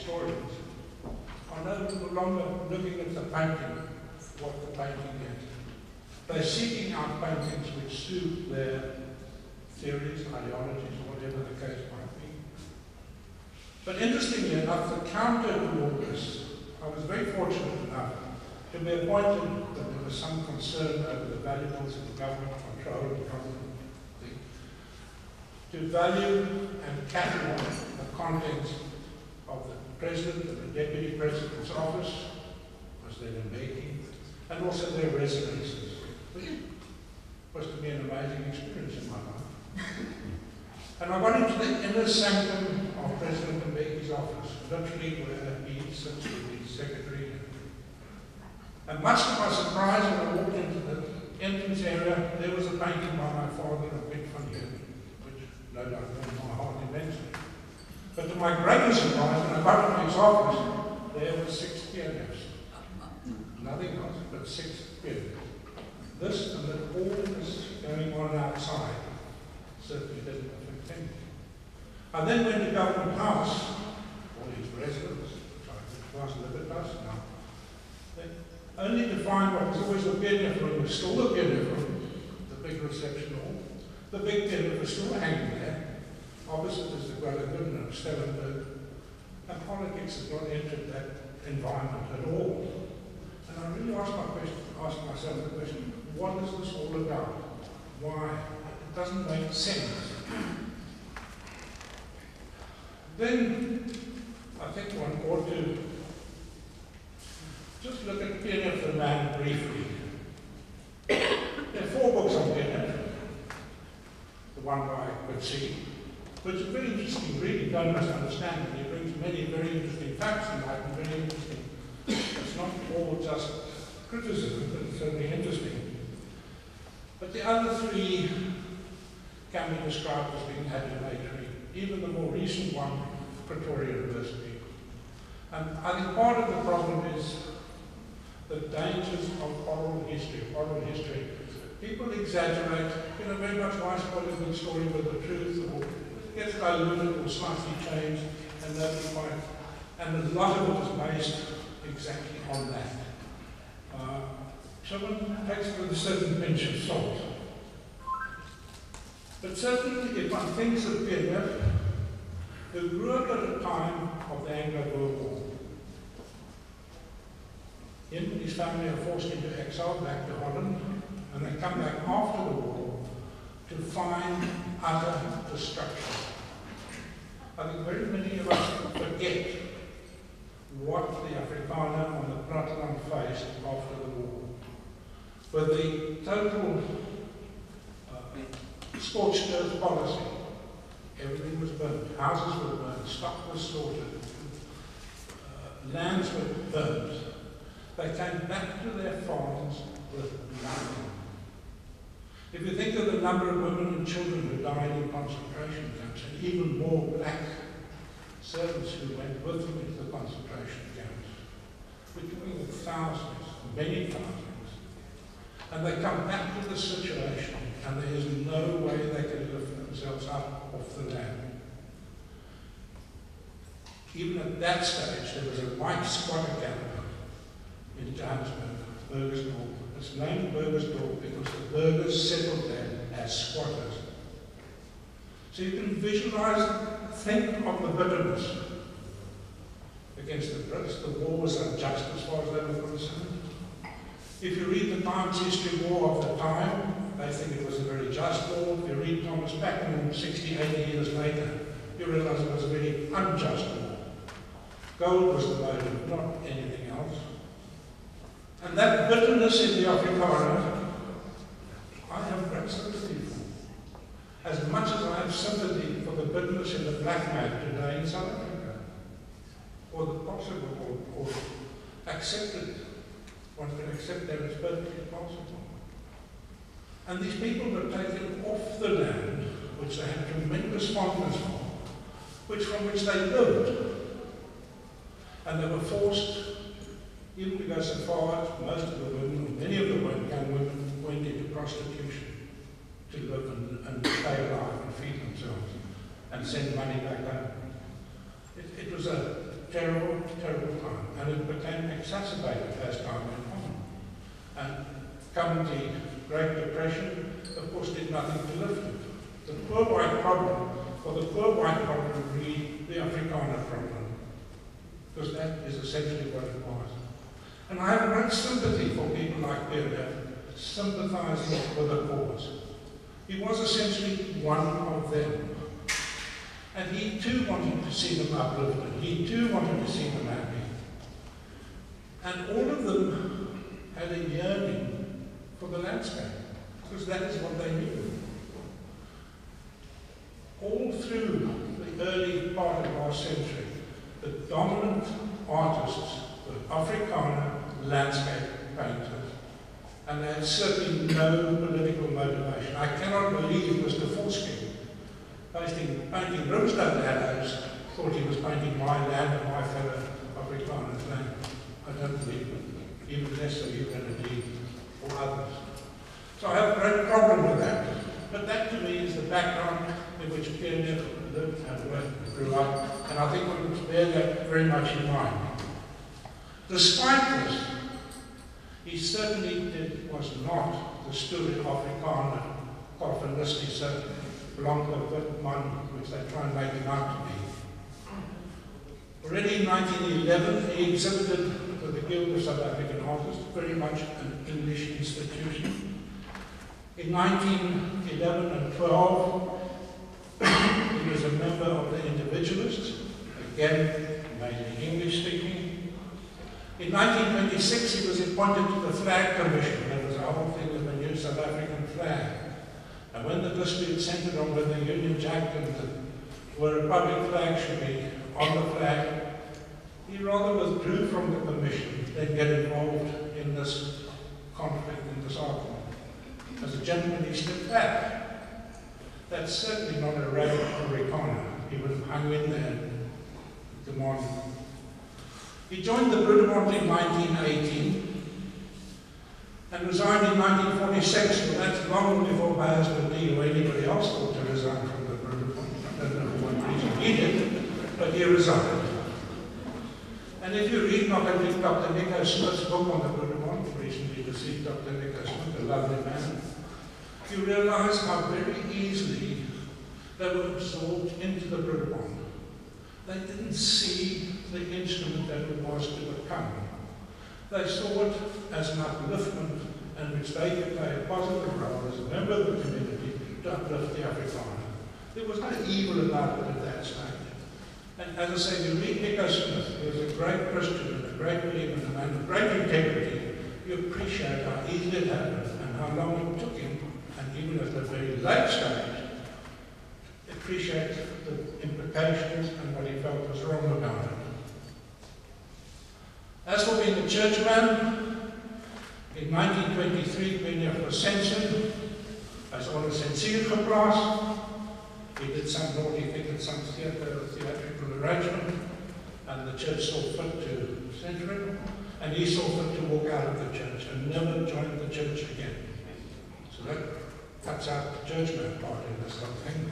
historians are no longer looking at the painting, what the painting is. They're seeking out paintings which suit their theories, ideologies, whatever the case might be. But interestingly enough, the counter to all this, I was very fortunate enough to be appointed that there was some concern over the valuables of the government, control of the government, to value and catalogue the contents of the President and the Deputy President's office, was there in making, and also their residences. Which was to be an amazing experience in my life. And I got into the inner sanctum of President Mbeki's office, literally where he sits with the secretary. And much to my surprise, when I walked into the entrance area, there was a painting by my father of Big Van Heerden, which no doubt my heart immensely. But to my greater surprise, when I got into his office, there were 6 Pierneefs. Nothing else but 6 Pierneefs. This and that all this going on outside certainly didn't affect him. I then went to Government House, all his residents, which was Libertas now, only to find what was always a Pierneef room, was still a Pierneef room, the big reception hall. The big Pierneef was still hanging there. Opposite is the Gwelligan and Stellenbosch. And politics had not entered that environment at all. And I really asked myself the question, what is this all about? Why? It doesn't make sense. Then, I think one ought to just look at Pierneef the man briefly. There are 4 books on Pierneef. The one by Welz, which is very interesting, really, one must understand it. He brings many very interesting facts in life and very interesting. It's not all just criticism, but it's certainly interesting. But the other 3 can be described as being adulatory, even the more recent one, Pretoria University. And I think part of the problem is the dangers of oral history. Oral history. People exaggerate, very much why spoil a good story with the truth, or it gets diluted or slightly changed, and nobody quite. And a lot of it is based exactly on that. So one takes it with a certain pinch of salt. But certainly, if one thinks of Pierneef, who grew up at a time of the Anglo-Boer War, him and his family are forced into exile back to Holland, and they come back after the war to find utter destruction. I think very many of us forget what the Afrikaner on the platteland faced after the war. With the total scorched earth policy, everything was burnt, houses were burnt, stock was slaughtered, lands were burnt. They came back to their farms with nothing. If you think of the number of women and children who died in concentration camps, and even more black servants who went with them into the concentration camps, we're talking of thousands, many thousands. And they come back to the situation, and there is no way they can lift themselves up off the land. Even at that stage, there was a white squatter camp in Johannesburg, Burgersdorp. It's named Burgersdorp because the burghers settled there as squatters. So you can visualize, think of the bitterness against the Brits. The war was unjust as far as they were concerned. If you read the Times History War of the time, they think it was a very just war. If you read Thomas Pakenham 60, 80 years later, you realize it was a very unjust war. Gold was the motive, not anything else. And that bitterness in the Afrikaner, I have great sympathy for. As much as I have sympathy for the bitterness in the black man today in South Africa, or the possible, or accepted. One can accept that it's perfectly possible. And these people were taken off the land, which they had tremendous fondness for, from which they lived. And they were forced, even to go so far as most of the women, or many of the young women, went into prostitution to live and stay alive and feed themselves and send money back home. It was a terrible, terrible time, and it became exacerbated as time went on. And come the Great Depression, of course, did nothing to lift it. The poor white problem, for the poor white problem, read the Afrikaner problem, because that is essentially what it was. And I have great sympathy for people like Pierneef, sympathizing with the cause. He was essentially one of them. And he too wanted to see them uplifted. He too wanted to see them happy. And all of them had a yearning for the landscape, because that is what they knew. All through the early part of our century, the dominant artists were Afrikaner landscape painters. And they had certainly no political motivation. I cannot believe Mr. Forsking, painting brimstone laddos, thought he was painting my land and my fellow Afrikaner's land. I don't believe it, even less so you can indeed or others. So I have a great problem with that. But that to me is the background in which Pierneef lived and worked, grew up, and I think we must bear that very much in mind. Despite this, he certainly was not the student Afrikaner, Corfinistische, Blanke Witman, which they try and make him out to be. Already in 1911, he exhibited with the Guild of South African Artists, very much an English institution. In 1911 and 12, he was a member of the Individualists, again, mainly English speaking. In 1926, he was appointed to the Flag Commission. There was a whole thing with the new South African flag. And when the dispute centered on whether the Union Jack and the Republic flag should be on the flag, he rather withdrew from the commission than get involved in this conflict, in this argument. As a gentleman, he stepped back. That's certainly not a rare Americana. He would have hung in there and demanded. He joined the Brudemont in 1918 and resigned in 1946. Well, that's long before my husband Lee or anybody else thought to resign from the Brudemont. I don't know for what reason he did, but he resigned. And if you read Dr. Nico Smith's book on the Brudemont, recently deceased Dr. Nico Smith, a lovely man, you realize how very easily they were absorbed into the Brudemont. They didn't see the instrument that it was to become. They saw it as an upliftment in which they could play a positive role as a member of the community to uplift the Afrikaner. There was no evil about it at that stage. And as I say, you read Nico Smith, who was a great Christian and a great believer and a man of great integrity, you appreciate how easily it happened and how long it took him, and even at a very late stage, appreciate the implications and what he felt was wrong about it. As for being a churchman, in 1923, Pierneef was censored. Hij is onder censuur geplaatst. He did some naughty thing in some theatrical arrangement, and the church saw fit to censor him, and he saw fit to walk out of the church and never join the church again. So that cuts out the churchman part in this whole thing.